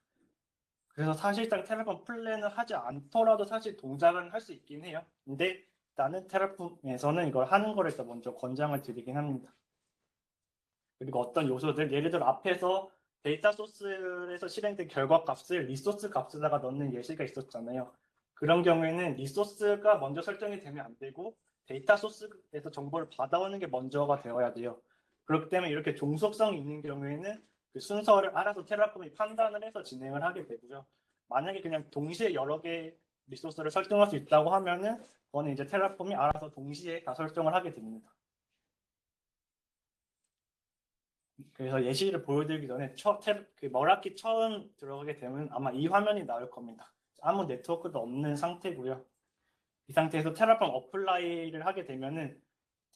Speaker 1: 그래서 사실상 테라폼 플랜을 하지 않더라도 사실 동작은 할 수 있긴 해요. 근데 나는 테라폼에서는 이걸 하는 거를 일단 먼저 권장을 드리긴 합니다. 그리고 어떤 요소들, 예를 들어 앞에서 데이터 소스에서 실행된 결과 값을 리소스 값에다가 넣는 예시가 있었잖아요. 그런 경우에는 리소스가 먼저 설정이 되면 안 되고 데이터 소스에서 정보를 받아오는 게 먼저가 되어야 돼요. 그렇기 때문에 이렇게 종속성이 있는 경우에는 그 순서를 알아서 테라폼이 판단을 해서 진행을 하게 되고요. 만약에 그냥 동시에 여러 개의 리소스를 설정할 수 있다고 하면은 그거는 이제 테라폼이 알아서 동시에 다 설정을 하게 됩니다. 그래서 예시를 보여드리기 전에 그 머라키 처음 들어가게 되면 아마 이 화면이 나올 겁니다. 아무 네트워크도 없는 상태고요. 이 상태에서 테라폼 어플라이를 하게 되면은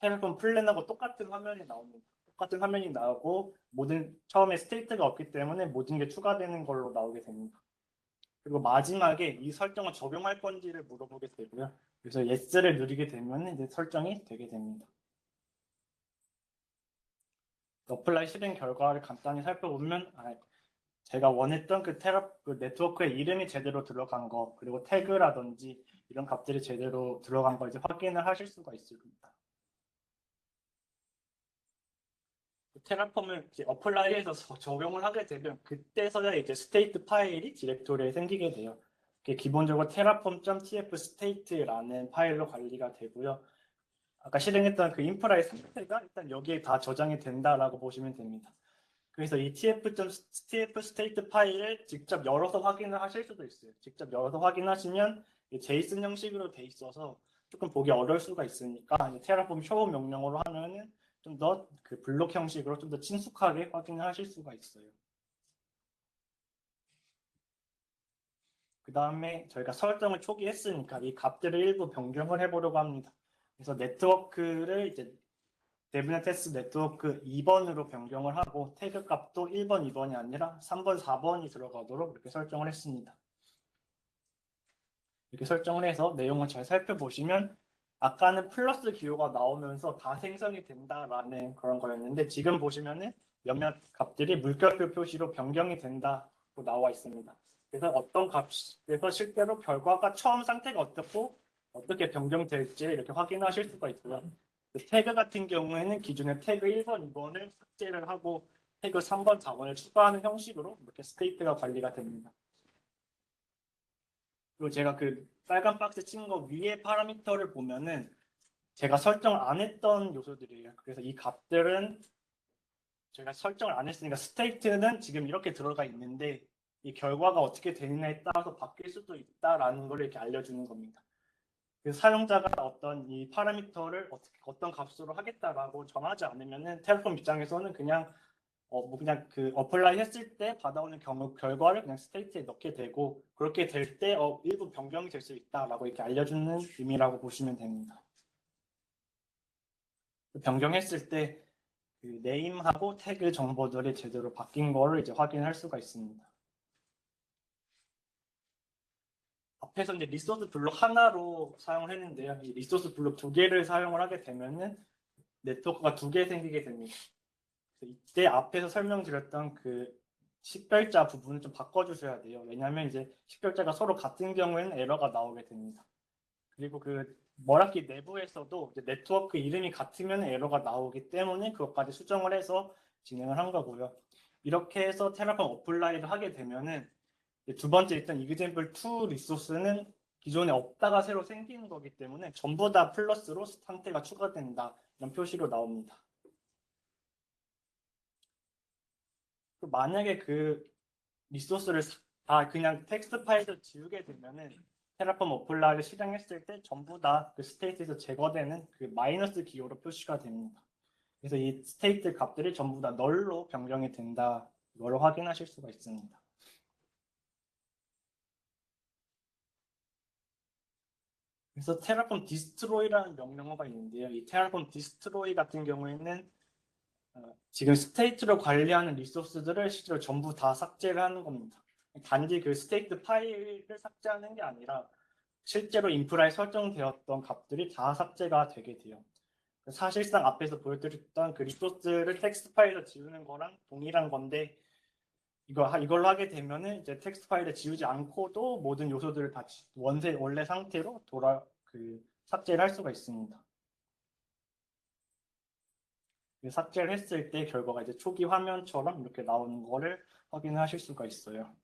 Speaker 1: 테라폼 플랜하고 똑같은 화면이 나옵니다. 똑같은 화면이 나오고 모든 처음에 스테이트가 없기 때문에 모든 게 추가되는 걸로 나오게 됩니다. 그리고 마지막에 이 설정을 적용할 건지를 물어보게 되고요. 그래서 yes를 누르게 되면 이제 설정이 되게 됩니다. 어플라이 실행 결과를 간단히 살펴보면 제가 원했던 그 네트워크의 이름이 제대로 들어간 거 그리고 태그라든지 이런 값들이 제대로 들어간 거 이제 확인을 하실 수가 있습니다. 테라폼을 이제 어플라이해서 적용을 하게 되면 그때서야 이제 스테이트 파일이 디렉토리에 생기게 돼요. 기본적으로 terraform.tf state라는 파일로 관리가 되고요. 아까 실행했던 그 인프라의 상태가 일단 여기에 다 저장이 된다라고 보시면 됩니다. 그래서 이 tf state 파일을 직접 열어서 확인을 하실 수도 있어요. 직접 열어서 확인하시면 JSON 형식으로 돼 있어서 조금 보기 어려울 수가 있으니까 테라폼 show 명령어로 하면은 좀 더 그 블록 형식으로 좀 더 친숙하게 확인을 하실 수가 있어요. 그 다음에 저희가 설정을 초기 했으니까 이 값들을 일부 변경을 해보려고 합니다. 그래서 네트워크를 이제 데브네테스 네트워크 2번으로 변경을 하고 태그 값도 1번, 2번이 아니라 3번, 4번이 들어가도록 이렇게 설정을 했습니다. 이렇게 설정을 해서 내용을 잘 살펴보시면 아까는 플러스 기호가 나오면서 다 생성이 된다라는 그런 거였는데 지금 보시면은 몇몇 값들이 물결표 표시로 변경이 된다고 나와 있습니다. 그래서 어떤 값에서 실제로 결과가 처음 상태가 어떻고 어떻게 변경될지 이렇게 확인하실 수가 있고요. 태그 같은 경우에는 기존의 태그 1번, 2번을 삭제를 하고 태그 3번, 4번을 추가하는 형식으로 이렇게 스테이트가 관리가 됩니다. 그리고 제가 그 빨간 박스 친 거 위에 파라미터를 보면은 제가 설정을 안 했던 요소들이에요. 그래서 이 값들은 제가 설정을 안 했으니까 스테이트는 지금 이렇게 들어가 있는데 이 결과가 어떻게 되느냐에 따라서 바뀔 수도 있다라는 걸 이렇게 알려주는 겁니다. 그래서 사용자가 어떤 이 파라미터를 어떤 값으로 하겠다라고 정하지 않으면은 테라폼 입장에서는 그냥 뭐 그냥 그 어플라이 했을 때 받아오는 결과를 그냥 스테이트에 넣게 되고 그렇게 될 때 일부 변경이 될 수 있다라고 이렇게 알려주는 의미라고 보시면 됩니다. 변경했을 때 그 네임하고 태그 정보들이 제대로 바뀐 거를 이제 확인할 수가 있습니다. 앞에서 이제 리소스 블록 하나로 사용을 했는데요. 이 리소스 블록 두 개를 사용을 하게 되면은 네트워크가 두 개 생기게 됩니다. 이때 앞에서 설명드렸던 그 식별자 부분을 좀 바꿔주셔야 돼요. 왜냐하면 이제 식별자가 서로 같은 경우에는 에러가 나오게 됩니다. 그리고 그 머라키 내부에서도 이제 네트워크 이름이 같으면 에러가 나오기 때문에 그것까지 수정을 해서 진행을 한 거고요. 이렇게 해서 테라폼 어플라이를 하게 되면은 두 번째 일단 example2 리소스는 기존에 없다가 새로 생기는 거기 때문에 전부 다 플러스로 상태가 추가된다. 이런 표시로 나옵니다. 만약에 그 리소스를 다 그냥 텍스트 파일을 지우게 되면은 테라폼 어플라이를 실행했을 때 전부 다 그 스테이트에서 제거되는 그 마이너스 기호로 표시가 됩니다. 그래서 이 스테이트 값들이 전부 다 널로 변경이 된다. 이걸 확인하실 수가 있습니다. 그래서 테라폼 디스트로이라는 명령어가 있는데요. 이 테라폼 디스트로이 같은 경우에는 지금 스테이트를 관리하는 리소스들을 실제로 전부 다 삭제를 하는 겁니다. 단지 그 스테이트 파일을 삭제하는 게 아니라 실제로 인프라에 설정되었던 값들이 다 삭제가 되게 돼요. 사실상 앞에서 보여드렸던 그 리소스를 텍스트 파일로 지우는 거랑 동일한 건데 이걸로 하게 되면은 이제 텍스트 파일을 지우지 않고도 모든 요소들을 다 원래 상태로 삭제를 할 수가 있습니다. 삭제를 했을 때 결과가 이제 초기 화면처럼 이렇게 나오는 거를 확인하실 수가 있어요.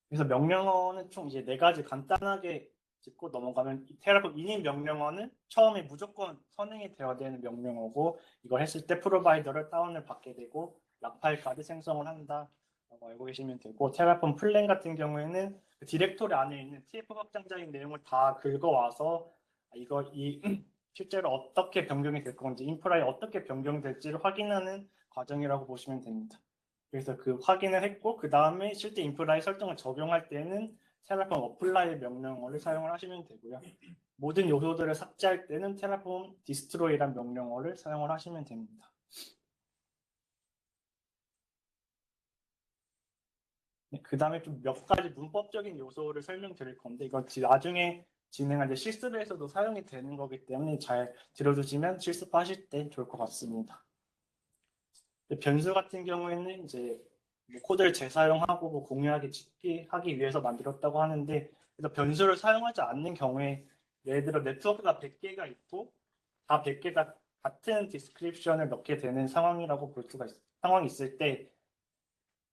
Speaker 1: 그래서 명령어는 총 이제 4가지 간단하게 짚고 넘어가면 테라폼 init 명령어는 처음에 무조건 선행이 되어야 되는 명령어고 이걸 했을 때 프로바이더를 다운을 받게 되고 락 파일까지 생성을 한다 라고 알고 계시면 되고 테라폼 플랜 같은 경우에는 그 디렉토리 안에 있는 TF 확장자인 내용을 다 긁어와서 이 실제로 어떻게 변경이 될 건지 인프라에 어떻게 변경될지를 확인하는 과정이라고 보시면 됩니다. 그래서 그 확인을 했고 그 다음에 실제 인프라의 설정을 적용할 때는 테라폼 어플라이 명령어를 사용을 하시면 되고요. 모든 요소들을 삭제할 때는 테라폼 디스트로이란 명령어를 사용을 하시면 됩니다. 네, 그 다음에 좀 몇 가지 문법적인 요소를 설명드릴 건데 이건 나중에 진행할 실습에서도 사용이 되는 거기 때문에 잘 들어두시면 실습하실 때 좋을 것 같습니다. 변수 같은 경우에는 이제 코드를 재사용하고 공유하기 하기 위해서 만들었다고 하는데 그래서 변수를 사용하지 않는 경우에 예를 들어 네트워크가 100개가 있고 다 100개 다 같은 디스크립션을 넣게 되는 상황이라고 볼 수가 상황이 있을 때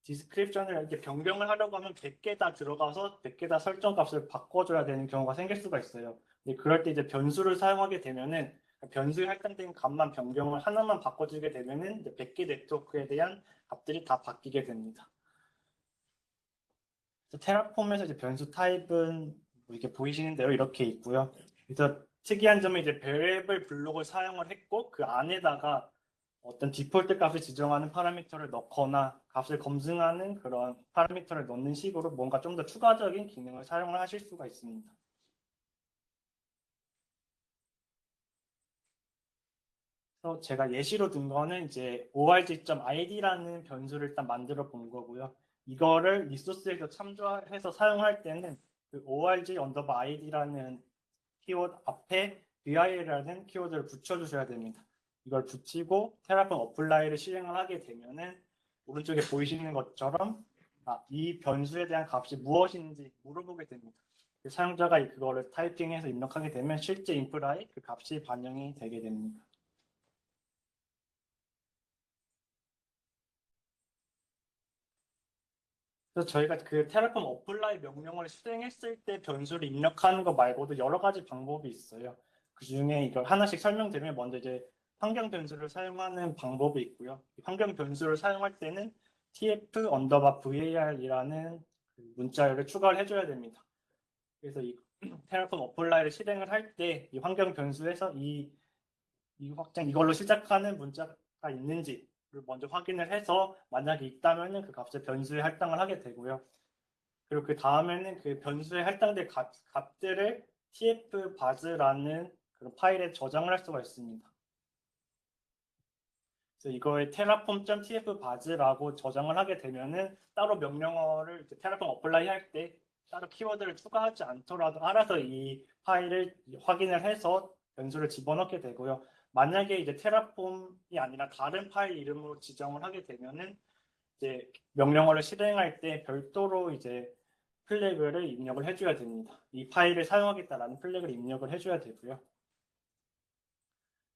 Speaker 1: 디스크립션을 이렇게 변경을 하려고 하면 100개 다 들어가서 100개 다 설정 값을 바꿔줘야 되는 경우가 생길 수가 있어요. 근데 그럴 때 이제 변수를 사용하게 되면은 변수에 할당된 값만 변경을 하나만 바꿔주게 되면은 100개 네트워크에 대한 값들이 다 바뀌게 됩니다. 테라폼에서 이제 변수 타입은 이렇게 보이시는 대로 이렇게 있고요. 그래서 특이한 점은 이제 베리애블 블록을 사용을 했고 그 안에다가 어떤 디폴트 값을 지정하는 파라미터를 넣거나 값을 검증하는 그런 파라미터를 넣는 식으로 뭔가 좀 더 추가적인 기능을 사용을 하실 수가 있습니다. 그래서 제가 예시로 든 거는 이제 org.id라는 변수를 일단 만들어 본 거고요. 이거를 리소스에서 참조해서 사용할 때는 그 org_id라는 키워드 앞에 vir이라는 키워드를 붙여주셔야 됩니다. 이걸 붙이고 테라폼 어플라이를 실행을 하게 되면은 오른쪽에 보이시는 것처럼 이 변수에 대한 값이 무엇인지 물어보게 됩니다. 사용자가 그거를 타이핑해서 입력하게 되면 실제 인프라에 그 값이 반영이 되게 됩니다. 그래서 저희가 그 테라폼 어플라이 명령어를 실행했을 때 변수를 입력하는 거 말고도 여러 가지 방법이 있어요. 그 중에 이걸 하나씩 설명드리면 먼저 이제 환경 변수를 사용하는 방법이 있고요. 환경 변수를 사용할 때는 tf_var이라는 문자열을 추가를 해줘야 됩니다. 그래서 이 테라폼 어플라이를 실행을 할 때 이 환경 변수에서 이걸로 시작하는 문자가 있는지 먼저 확인을 해서 만약에 있다면 그 값을 변수에 할당을 하게 되고요. 그리고 그 다음에는 그 변수에 할당된 값들을 tf_baz라는 그런 파일에 저장을 할 수가 있습니다. 그래서 이거에 terraform.tf_baz라고 저장을 하게 되면은 따로 명령어를 테라폼 어플라이 할 때 따로 키워드를 추가하지 않더라도 알아서 이 파일을 확인을 해서 변수를 집어넣게 되고요. 만약에 이제 테라폼이 아니라 다른 파일 이름으로 지정을 하게 되면은 이제 명령어를 실행할 때 별도로 이제 플래그를 입력을 해줘야 됩니다. 이 파일을 사용하겠다라는 플래그를 입력을 해줘야 되고요.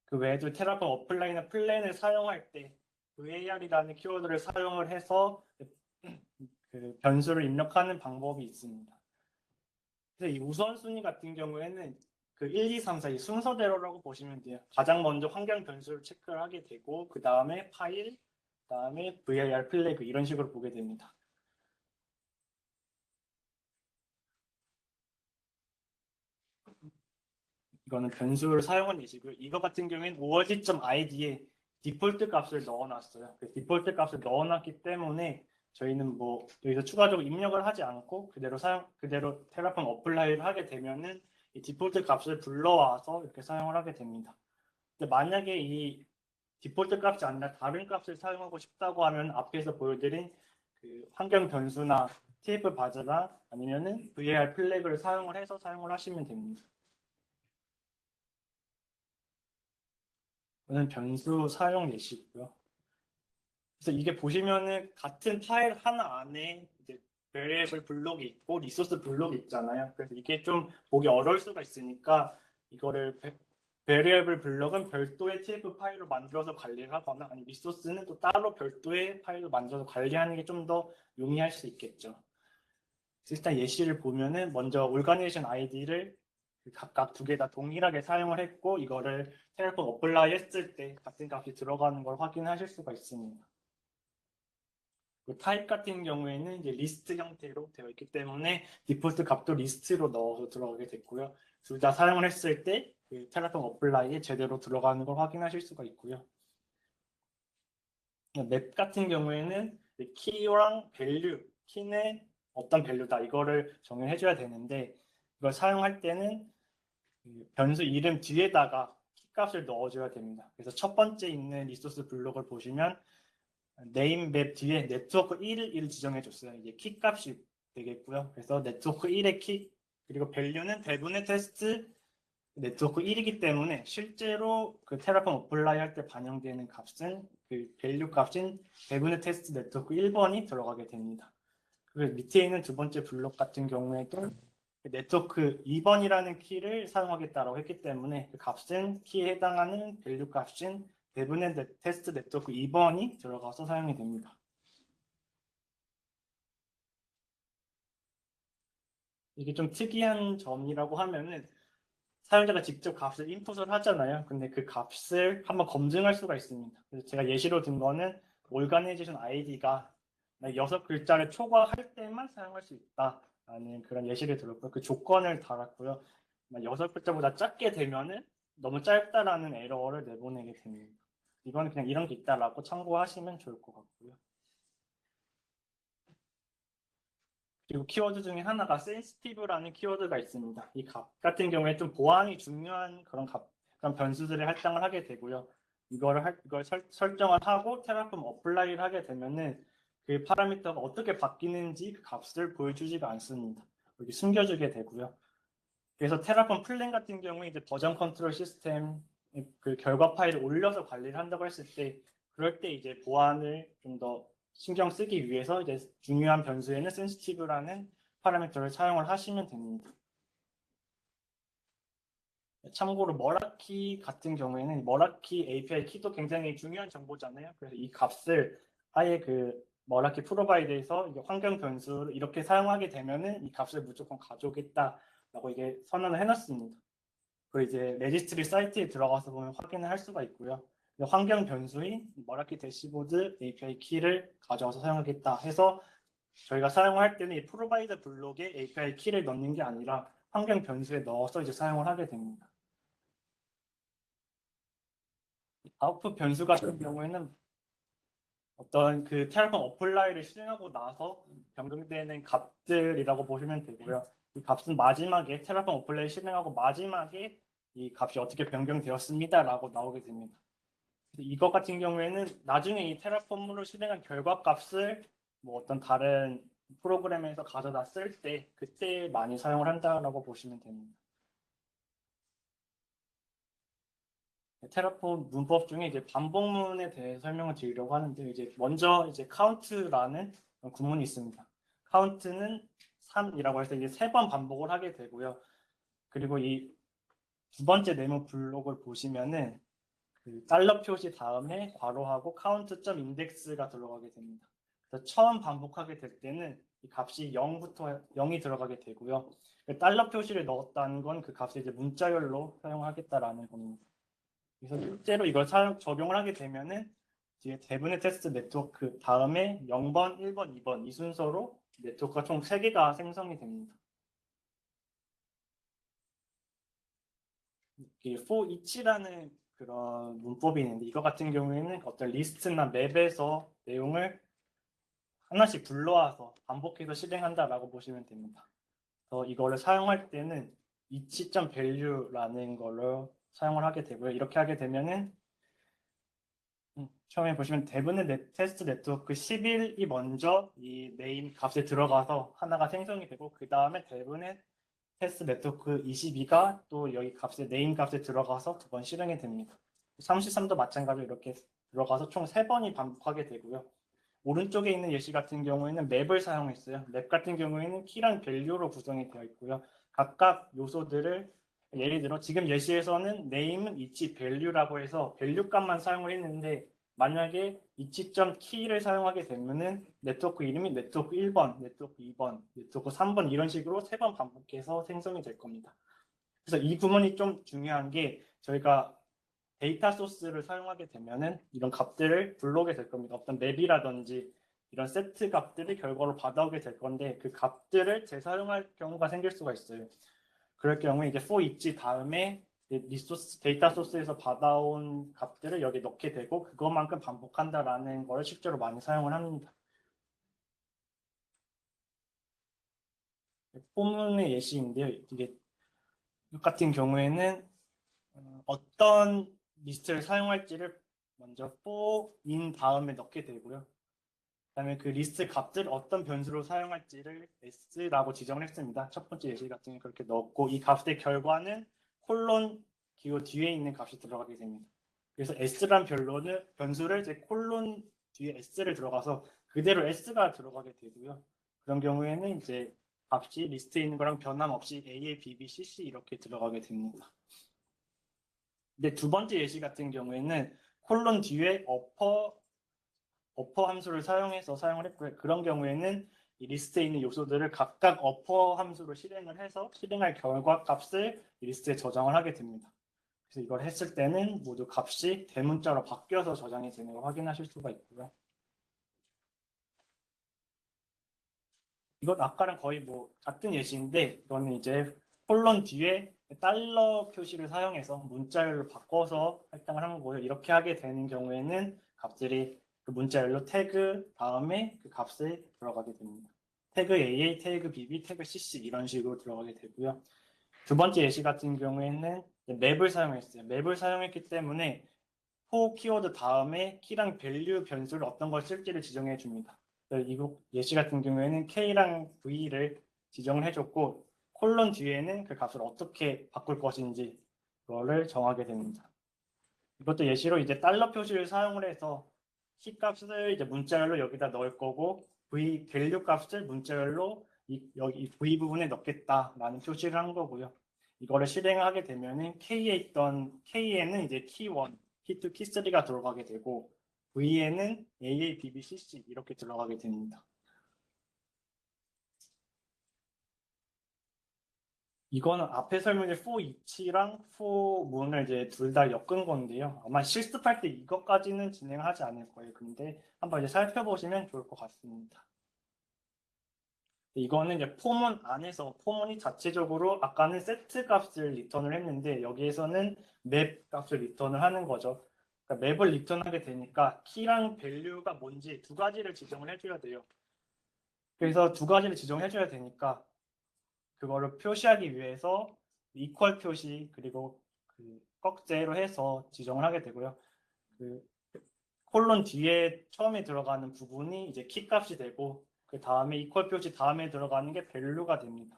Speaker 1: 그 외에도 테라폼 어플라이나 플랜을 사용할 때 VAR이라는 키워드를 사용을 해서 그 변수를 입력하는 방법이 있습니다. 그래서 이 우선순위 같은 경우에는 그 1, 2, 3, 4 이 순서대로라고 보시면 돼요. 가장 먼저 환경 변수를 체크를 하게 되고 그 다음에 파일, 그 다음에 VAR 플래그 이런 식으로 보게 됩니다. 이거는 변수를 사용한 예시고요. 이거 같은 경우에는 org.id에 디폴트 값을 넣어놨어요. 그 디폴트 값을 넣어놨기 때문에 저희는 뭐 여기서 추가적으로 입력을 하지 않고 그대로 테라폼 어플라이를 하게 되면은 이 디폴트 값을 불러와서 이렇게 사용을 하게 됩니다. 근데 만약에 이 디폴트 값이 아니라 다른 값을 사용하고 싶다고 하면 앞에서 보여드린 그 환경 변수나 TF 바즈나 아니면은 VAR 플래그를 사용을 해서 사용을 하시면 됩니다. 이거는 변수 사용 예시고요. 그래서 이게 보시면은 같은 파일 하나 안에 이제 variable 블록이 있고 리소스 블록이 있잖아요. 그래서 이게 좀 보기 어려울 수가 있으니까 이거를 variable 블록은 별도의 TF 파일로 만들어서 관리를 하거나 아니 리소스는 또 따로 별도의 파일로 만들어서 관리하는 게 좀 더 용이할 수 있겠죠. 일단 예시를 보면은 먼저 오르가니제이션 아이디를 각각 두 개 다 동일하게 사용을 했고 이거를 테라폼 어플라이 했을 때 같은 값이 들어가는 걸 확인하실 수가 있습니다. 그 타입 같은 경우에는 이제 리스트 형태로 되어 있기 때문에 디폴트 값도 리스트로 넣어서 들어가게 됐고요. 둘 다 사용을 했을 때 그 테라폼 어플라이에 제대로 들어가는 걸 확인하실 수가 있고요. 맵 같은 경우에는 키랑 밸류, 키는 어떤 밸류다 이거를 정의해 줘야 되는데 이걸 사용할 때는 변수 이름 뒤에다가 키 값을 넣어줘야 됩니다. 그래서 첫 번째 있는 리소스 블록을 보시면 네임 맵 뒤에 네트워크 1을 지정해 줬어요. 이게 키 값이 되겠고요. 그래서 네트워크 1의 키 그리고 밸류는 대부분의 테스트 네트워크 1이기 때문에 실제로 그 테라폼 어플라이 할 때 반영되는 값은 그 밸류 값인 대부분의 테스트 네트워크 1번이 들어가게 됩니다. 그리고 밑에 있는 두 번째 블록 같은 경우에도 네트워크 2번이라는 키를 사용하겠다고 했기 때문에 그 값은 키에 해당하는 밸류 값인 대부분의 테스트 네트워크 2번이 들어가서 사용이 됩니다. 이게 좀 특이한 점이라고 하면은 사용자가 직접 값을 인풋을 하잖아요. 근데 그 값을 한번 검증할 수가 있습니다. 그래서 제가 예시로 든 거는 organization ID가 6글자를 초과할 때만 사용할 수 있다라는 그런 예시를 들었고요. 그 조건을 달았고요. 6글자보다 작게 되면은 너무 짧다라는 에러를 내보내게 됩니다. 이거는 그냥 이런 게 있다라고 참고하시면 좋을 것 같고요. 그리고 키워드 중에 하나가 sensitive라는 키워드가 있습니다. 이 값 같은 경우에 좀 보안이 중요한 그런 변수들을 할당을 하게 되고요. 이걸 설정을 하고 테라폼 어플라이를 하게 되면은 그 파라미터가 어떻게 바뀌는지 그 값을 보여주지가 않습니다. 여기 숨겨주게 되고요. 그래서 테라폼 플랜 같은 경우에 이제 버전 컨트롤 시스템 그 결과 파일을 올려서 관리를 한다고 했을 때 그럴 때 이제 보안을 좀 더 신경 쓰기 위해서 이제 중요한 변수에는 sensitive라는 파라미터를 사용을 하시면 됩니다. 참고로 머라키 같은 경우에는 머라키 API 키도 굉장히 중요한 정보잖아요. 그래서 이 값을 아예 그 머라키 프로바이드에서 환경 변수를 이렇게 사용하게 되면은 이 값을 무조건 가져오겠다라고 이게 선언을 해놨습니다. 그 이제 레지스트리 사이트에 들어가서 보면 확인을 할 수가 있고요. 환경 변수인 머라키 대시보드 API 키를 가져와서 사용하겠다 해서 저희가 사용할 때는 이 프로바이더 블록에 API 키를 넣는 게 아니라 환경 변수에 넣어서 이제 사용을 하게 됩니다. 아웃풋 변수 같은 경우에는 어떤 그 테라폼 어플라이를 실행하고 나서 변경되는 값들이라고 보시면 되고요. 이 값은 마지막에 테라폼 어플라이 실행하고 마지막에 이 값이 어떻게 변경되었습니다라고 나오게 됩니다. 이거 같은 경우에는 나중에 이 테라폼으로 실행한 결과 값을 뭐 어떤 다른 프로그램에서 가져다 쓸 때 그때 많이 사용을 한다라고 보시면 됩니다. 테라폼 문법 중에 이제 반복문에 대해 설명을 드리려고 하는데 이제 먼저 이제 count라는 구문이 있습니다. count는 3이라고 해서 이제 3번 반복을 하게 되고요. 그리고 이 두 번째 네모 블록을 보시면은 그 달러 표시 다음에 괄호하고 카운트.점 인덱스가 들어가게 됩니다. 그래서 처음 반복하게 될 때는 이 값이 0부터 0이 들어가게 되고요. 그 달러 표시를 넣었다는 건 그 값을 이제 문자열로 사용하겠다라는 겁니다. 그래서 실제로 이걸 적용을 하게 되면은 뒤에 대분의 테스트 네트워크 다음에 0번, 1번, 2번 이 순서로 네트워크가 총 3개가 생성이 됩니다. 이 for each라는 그런 문법이 있는데 이거 같은 경우에는 어떤 리스트나 맵에서 내용을 하나씩 불러와서 반복해서 실행한다라고 보시면 됩니다. 그래서 이거를 사용할 때는 each.value라는 거를 사용을 하게 되고요. 이렇게 하게 되면은 처음에 보시면 대부분의 테스트 네트워크 11이 먼저 이 네임 값에 들어가서 하나가 생성이 되고 그 다음에 대부분의 테스트 네트워크 22가 또 여기 값에 네임 값에 들어가서 두 번 실행이 됩니다. 33도 마찬가지로 이렇게 들어가서 총 3번이 반복하게 되고요. 오른쪽에 있는 예시 같은 경우에는 맵을 사용했어요. 맵 같은 경우에는 키랑 밸류로 구성이 되어 있고요. 각각 요소들을 예를 들어 지금 예시에서는 name은 each value라고 해서 밸류 값만 사용을 했는데 만약에 each.key를 사용하게 되면은 네트워크 이름이 네트워크 1번, 네트워크 2번, 네트워크 3번 이런 식으로 3번 반복해서 생성이 될 겁니다. 그래서 이 부분이 좀 중요한 게 저희가 데이터 소스를 사용하게 되면은 이런 값들을 불러오게 될 겁니다. 어떤 맵이라든지 이런 세트 값들이 결과로 받아오게 될 건데 그 값들을 재사용할 경우가 생길 수가 있어요. 그럴 경우에 이제 for each 다음에 리소스 데이터 소스에서 받아온 값들을 여기 넣게 되고 그것만큼 반복한다라는 걸 실제로 많이 사용을 합니다. 포문의 예시인데요. 이게 같은 경우에는 어떤 리스트를 사용할지를 먼저 for인 다음에 넣게 되고요. 그다음에 그 리스트 값들 어떤 변수로 사용할지를 s라고 지정을 했습니다. 첫 번째 예시 같은 경우 그렇게 넣었고 이 값의 결과는 콜론 기호 뒤에 있는 값이 들어가게 됩니다. 그래서 s란 변수를 이제 콜론 뒤에 s를 들어가서 그대로 s가 들어가게 되고요. 그런 경우에는 이제 값이 리스트에 있는 거랑 변함없이 A, B, B, C, C 이렇게 들어가게 됩니다. 근데 두 번째 예시 같은 경우에는 콜론 뒤에 어퍼 함수를 사용해서 사용을 했고요. 그런 경우에는 이 리스트에 있는 요소들을 각각 어퍼 함수로 실행을 해서 실행할 결과 값을 리스트에 저장을 하게 됩니다. 그래서 이걸 했을 때는 모두 값이 대문자로 바뀌어서 저장이 되는 걸 확인하실 수가 있고요. 이건 아까랑 거의 뭐 같은 예시인데 이거는 이제 콜론 뒤에 달러 표시를 사용해서 문자열로 바꿔서 할당을 하는 거고요. 이렇게 하게 되는 경우에는 값들이 그 문자열로 태그 다음에 그 값에 들어가게 됩니다. 태그 AA, 태그 BB, 태그 CC 이런 식으로 들어가게 되고요. 두 번째 예시 같은 경우에는 맵을 사용했어요. 맵을 사용했기 때문에 for 키워드 다음에 키랑 밸류 변수를 어떤 걸 쓸지를 지정해 줍니다. 이거 예시 같은 경우에는 K랑 V를 지정을 해줬고 콜론 뒤에는 그 값을 어떻게 바꿀 것인지 그거를 정하게 됩니다. 이것도 예시로 이제 달러 표시를 사용을 해서 C 값을 이제 문자열로 여기다 넣을 거고 V 밸류 값을 문자열로 여기 V 부분에 넣겠다라는 표시를 한 거고요. 이거를 실행하게 되면은 K에 있던 K에는 이제 K1, K2, K3가 들어가게 되고 V에는 AA, BB, CC 이렇게 들어가게 됩니다. 이거는 앞에 설명의 for each랑 for 문을 이제 둘 다 엮은 건데요. 아마 실습할 때 이것까지는 진행하지 않을 거예요. 근데 한번 이제 살펴보시면 좋을 것 같습니다. 이거는 이제 포문 안에서 포문이 자체적으로 아까는 세트 값을 리턴을 했는데 여기에서는 맵 값을 리턴을 하는 거죠. 그러니까 맵을 리턴하게 되니까 키랑 밸류가 뭔지 두 가지를 지정을 해줘야 돼요. 그래서 두 가지를 지정해줘야 되니까 그거를 표시하기 위해서 이퀄 표시 그리고 그 꺽제로 해서 지정을 하게 되고요. 그 콜론 뒤에 처음에 들어가는 부분이 이제 키 값이 되고 그 다음에 이퀄 표시 다음에 들어가는 게 밸류가 됩니다.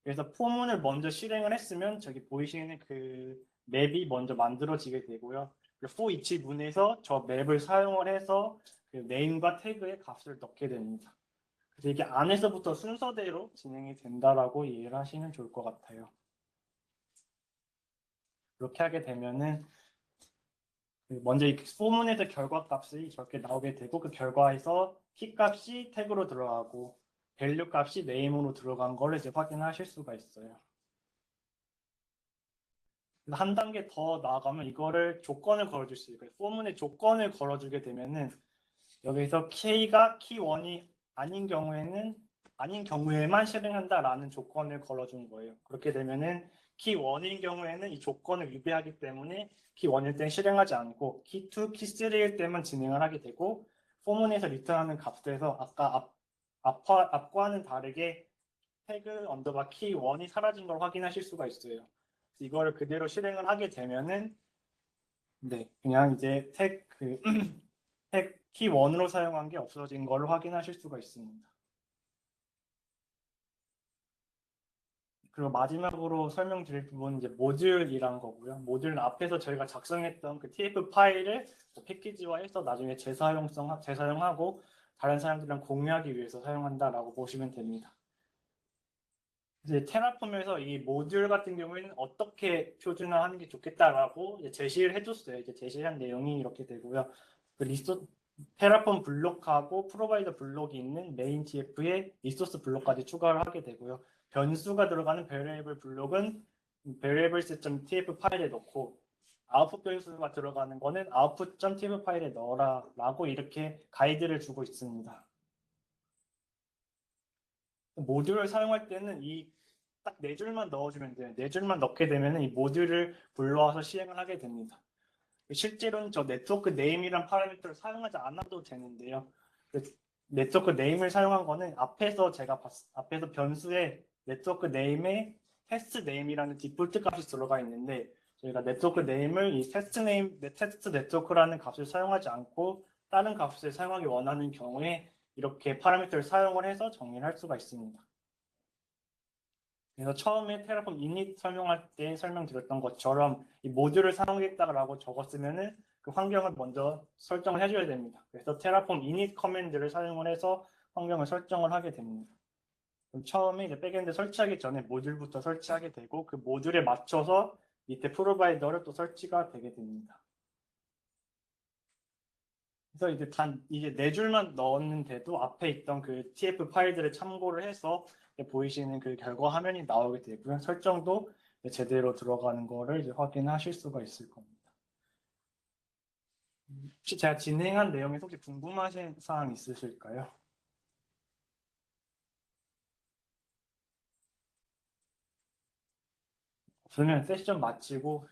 Speaker 1: 그래서 포문을 먼저 실행을 했으면 저기 보이시는 그 맵이 먼저 만들어지게 되고요. for each 문에서 저 맵을 사용을 해서 그 네임과 태그의 값을 넣게 됩니다. 그래서 이게 안에서부터 순서대로 진행이 된다라고 이해를 하시면 좋을 것 같아요. 그렇게 하게 되면은 먼저 이 소문에서 결과값이 저렇게 나오게 되고 그 결과에서 키값이 태그로 들어가고 밸류 값이 네임으로 들어간 걸 이제 확인하실 수가 있어요. 한 단계 더 나아가면 이거를 조건을 걸어줄 수 있어요. 소문에 조건을 걸어주게 되면은 여기서 K가 키1이 아닌 경우에만 실행한다라는 조건을 걸어준 거예요. 그렇게 되면은 키1인 경우에는 이 조건을 위배하기 때문에 키1일 땐 실행하지 않고 키2, 키3일 때만 진행을 하게 되고 포문에서 리턴하는 값에서 아까 앞과는 다르게 태그 언더바 키1이 사라진 걸 확인하실 수가 있어요. 이거를 그대로 실행을 하게 되면은 네, 그냥 이제 택 키1으로 사용한 게 없어진 걸 확인하실 수가 있습니다. 그리고 마지막으로 설명드릴 부분은 이제 모듈이란 거고요. 모듈은 앞에서 저희가 작성했던 그 TF 파일을 패키지화해서 나중에 재사용하고 다른 사람들이랑 공유하기 위해서 사용한다라고 보시면 됩니다. 이제 테라폼에서 이 모듈 같은 경우에는 어떻게 표준화하는 게 좋겠다라고 이제 제시를 해줬어요. 이제 제시한 내용이 이렇게 되고요. 그 테라폼 블록하고 프로바이더 블록이 있는 메인 TF에 리소스 블록까지 추가를 하게 되고요. 변수가 들어가는 베리에이블 블록은 variables.tf 파일에 넣고 아웃풋 변수가 들어가는 거는 output.tf 파일에 넣어라라고 이렇게 가이드를 주고 있습니다. 모듈을 사용할 때는 이 딱 네 줄만 넣어주면 돼요. 네 줄만 넣게 되면 이 모듈을 불러와서 시행을 하게 됩니다. 실제로는 저 네트워크 네임이란 파라미터를 사용하지 않아도 되는데요. 네트워크 네임을 사용한 거는 앞에서 변수에 네트워크 네임에 테스트 네임이라는 디폴트 값이 들어가 있는데 저희가 네트워크 네임을 이 테스트 네트워크라는 값을 사용하지 않고 다른 값을 사용하기 원하는 경우에 이렇게 파라미터를 사용을 해서 정의를 할 수가 있습니다. 그래서 처음에 테라폼 이닛 설명할 때 설명드렸던 것처럼 이 모듈을 사용하겠다라고 적었으면은 그 환경을 먼저 설정을 해줘야 됩니다. 그래서 테라폼 이닛 커맨드를 사용을 해서 환경을 설정을 하게 됩니다. 그럼 처음에 이제 백엔드 설치하기 전에 모듈부터 설치하게 되고 그 모듈에 맞춰서 밑에 프로바이더를 또 설치가 되게 됩니다. 그래서 이제 네 줄만 넣었는데도 앞에 있던 그 TF 파일들을 참고를 해서 보이시는 그 결과 화면이 나오게 되고요. 설정도 제대로 들어가는 거를 이제 확인하실 수가 있을 겁니다. 혹시 제가 진행한 내용에서 혹시 궁금하신 사항 있으실까요? 없으면 세션 마치고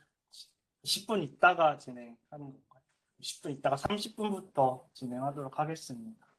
Speaker 1: 10분 있다가 진행하는 건가요? 10분 있다가 30분부터 진행하도록 하겠습니다.